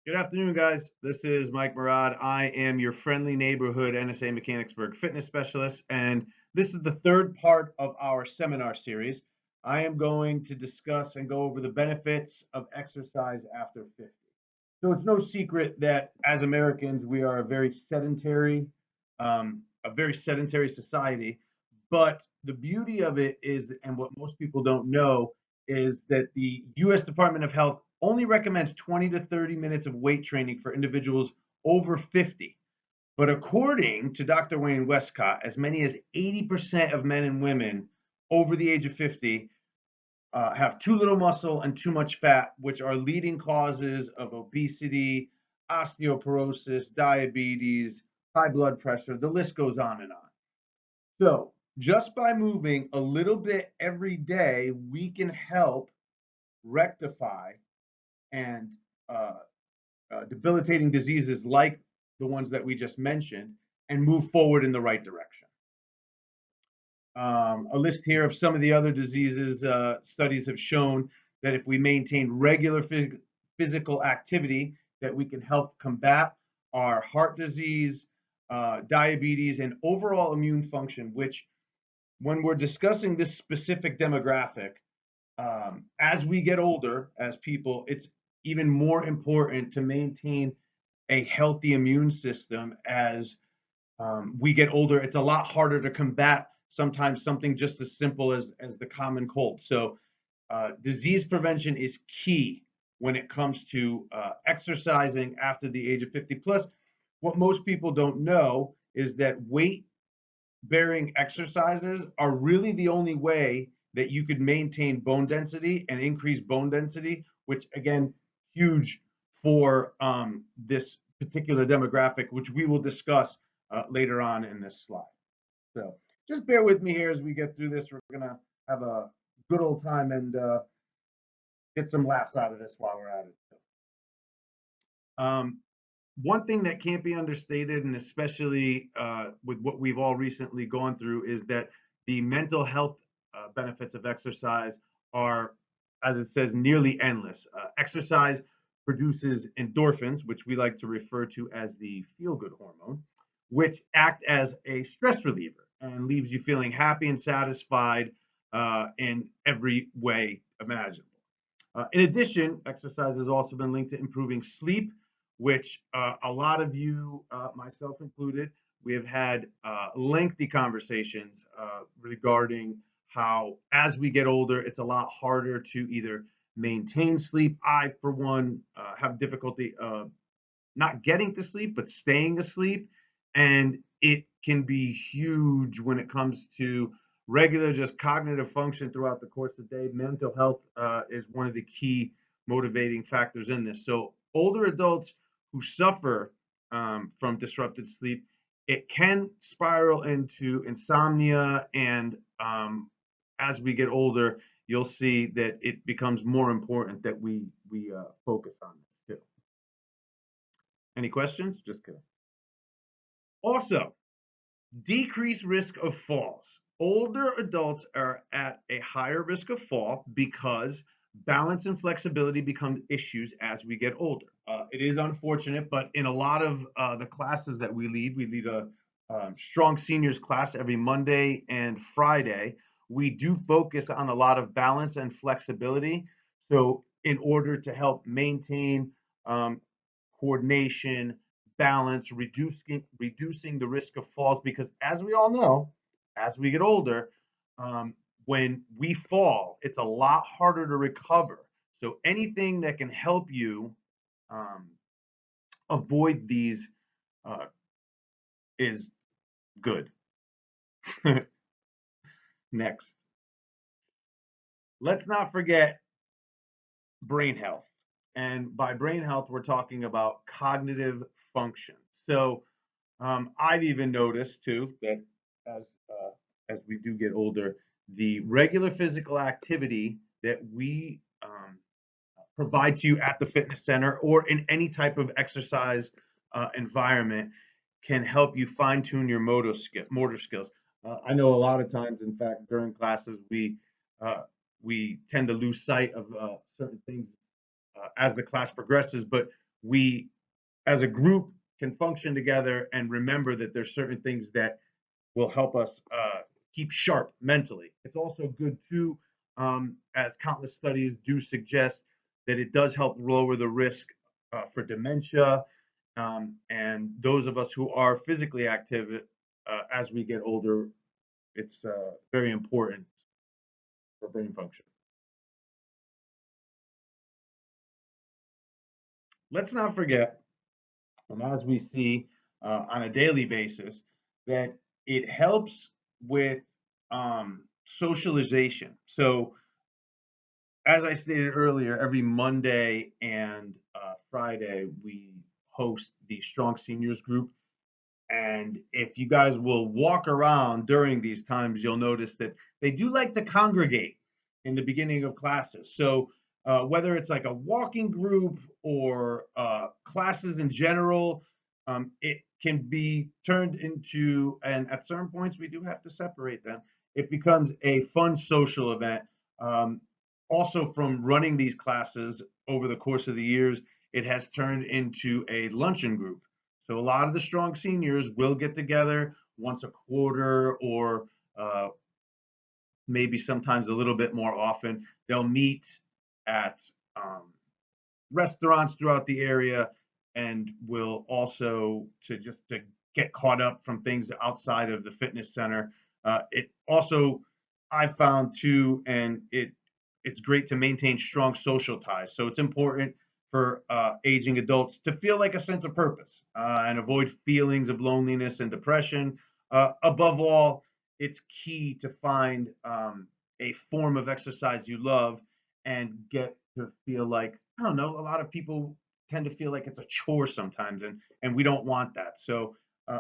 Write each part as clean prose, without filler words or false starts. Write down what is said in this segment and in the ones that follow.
Good afternoon, guys. This is Mike Murad. I am your friendly neighborhood NSA Mechanicsburg fitness specialist, and this is the third part of our seminar series. I am going to discuss and go over the benefits of exercise after 50. So it's no secret that as Americans, we are a very sedentary society. But the beauty of it is, and what most people don't know, is that the U.S. Department of Health only recommends 20 to 30 minutes of weight training for individuals over 50. But according to Dr. Wayne Westcott, as many as 80% of men and women over the age of 50 have too little muscle and too much fat, which are leading causes of obesity, osteoporosis, diabetes, high blood pressure. The list goes on and on. So, just by moving a little bit every day, we can help rectify and uh, debilitating diseases like the ones that we just mentioned and move forward in the right direction. A list here of some of the other diseases. Studies have shown that if we maintain regular physical activity, that we can help combat our heart disease, diabetes, and overall immune function, which when we're discussing this specific demographic, as we get older as people, it's even more important to maintain a healthy immune system as we get older. It's a lot harder to combat sometimes something just as simple as the common cold. So, disease prevention is key when it comes to exercising after the age of 50. Plus, what most people don't know is that weight bearing exercises are really the only way that you could maintain bone density and increase bone density, which again, huge for this particular demographic, which we will discuss later on in this slide. So just bear with me here as we get through this. We're gonna have a good old time and get some laughs out of this while we're at it. Um, One thing that can't be understated, and especially with what we've all recently gone through, is that the mental health benefits of exercise are, as it says, nearly endless. Exercise produces endorphins, which we like to refer to as the feel good hormone, which act as a stress reliever and leaves you feeling happy and satisfied in every way imaginable. In addition, exercise has also been linked to improving sleep, which a lot of you, myself included, we have had lengthy conversations regarding how, as we get older, it's a lot harder to either maintain sleep. I, for one, have difficulty not getting to sleep, but staying asleep. And it can be huge when it comes to regular, just cognitive function throughout the course of the day. Mental health is one of the key motivating factors in this. So, older adults who suffer from disrupted sleep, it can spiral into insomnia. And as we get older, you'll see that it becomes more important that we focus on this too. Any questions? Just kidding. Also, decreased risk of falls. Older adults are at a higher risk of fall because balance and flexibility become issues as we get older. It is unfortunate, but in a lot of the classes that we lead a strong seniors class every Monday and Friday. We do focus on a lot of balance and flexibility. So, in order to help maintain um, coordination, balance, reducing the risk of falls. Because as we all know, as we get older, when we fall, it's a lot harder to recover. So anything that can help you um, avoid these uh, is good. Next, let's not forget brain health. And by brain health, we're talking about cognitive function. So I've even noticed too that as as we do get older, the regular physical activity that we provide to you at the fitness center or in any type of exercise environment can help you fine tune your motor skills. I know a lot of times, in fact, during classes, uh, we tend to lose sight of certain things as the class progresses, but we as a group can function together and remember that there's certain things that will help us keep sharp mentally. It's also good too, as countless studies do suggest, that it does help lower the risk for dementia. And those of us who are physically active as we get older, it's very important for brain function. Let's not forget, and as we see on a daily basis, that it helps with socialization. So, as I stated earlier, every Monday and Friday, we host the Strong Seniors group. And if you guys will walk around during these times, you'll notice that they do like to congregate in the beginning of classes. So whether it's like a walking group or classes in general, it can be turned into, and at certain points we do have to separate them. It becomes a fun social event. Um, Also, from running these classes over the course of the years, it has turned into a luncheon group. So a lot of the strong seniors will get together once a quarter or maybe sometimes a little bit more often. They'll meet at restaurants throughout the area and will also to get caught up from things outside of the fitness center. It also I found too, and it's great to maintain strong social ties. So it's important for aging adults to feel like a sense of purpose and avoid feelings of loneliness and depression. Above all, it's key to find a form of exercise you love and get to feel like, I don't know, a lot of people tend to feel like it's a chore sometimes, and we don't want that. So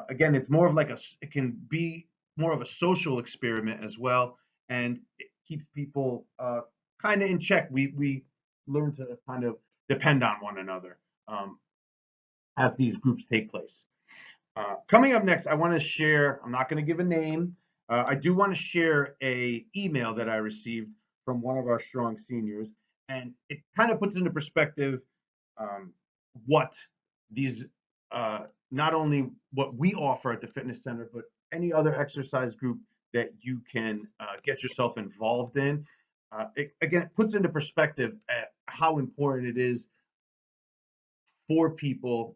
again, it's more of like it can be more of a social experiment as well, and it keeps people kind of in check. We learn to kind of depend on one another as these groups take place. Coming up next, I want to share. I'm not going to give a name. I do want to share a email that I received from one of our strong seniors, and it kind of puts into perspective what these not only what we offer at the fitness center, but any other exercise group that you can get yourself involved in. Again, it puts into perspective how important it is for people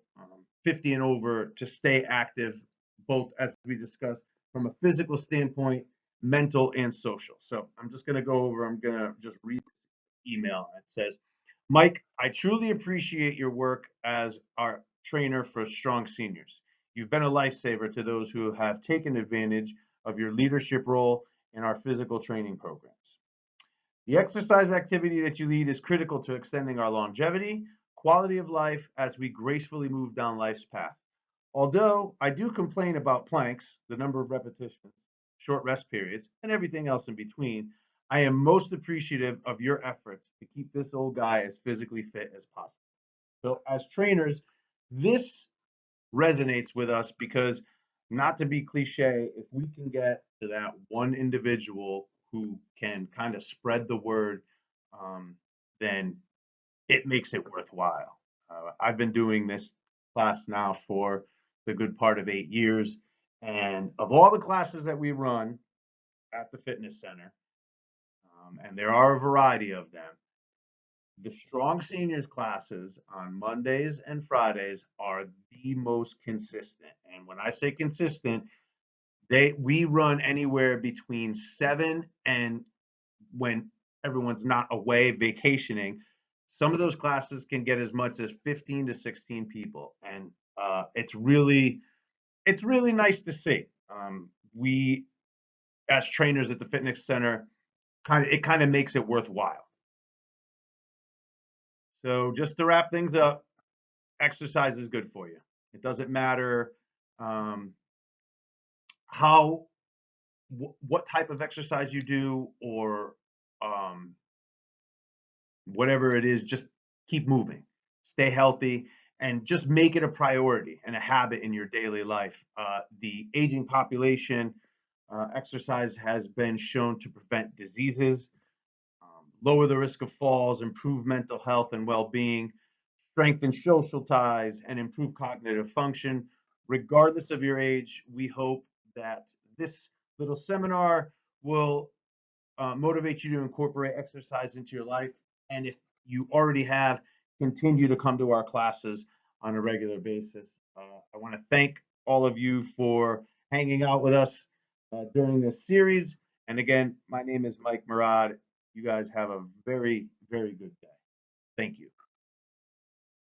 50 and over to stay active, both as we discussed from a physical standpoint, mental, and social. So I'm just going to go over, I'm going to just read this email. It says, Mike, I truly appreciate your work as our trainer for strong seniors. You've been a lifesaver to those who have taken advantage of your leadership role in our physical training programs. The exercise activity that you lead is critical to extending our longevity, quality of life as we gracefully move down life's path. Although I do complain about planks, the number of repetitions, short rest periods, and everything else in between, I am most appreciative of your efforts to keep this old guy as physically fit as possible. So, as trainers, this resonates with us because, not to be cliche, if we can get to that one individual who can kind of spread the word, um, then it makes it worthwhile. I've been doing this class now for the good part of 8 years. And of all the classes that we run at the fitness center, and there are a variety of them, the strong seniors classes on Mondays and Fridays are the most consistent. And when I say consistent, we run anywhere between 7 and, when everyone's not away vacationing, some of those classes can get as much as 15 to 16 people, and it's really nice to see. We as trainers at the fitness center kind of makes it worthwhile. So just to wrap things up, exercise is good for you. It doesn't matter um, how what type of exercise you do or um, whatever it is, just keep moving, stay healthy, and just make it a priority and a habit in your daily life. The aging population, exercise has been shown to prevent diseases, lower the risk of falls, improve mental health and well being, strengthen social ties, and improve cognitive function. Regardless of your age, we hope that this little seminar will motivate you to incorporate exercise into your life. And if you already have, continue to come to our classes on a regular basis. I want to thank all of you for hanging out with us during this series. And again, my name is Mike Murad. You guys have a very, very good day. Thank you.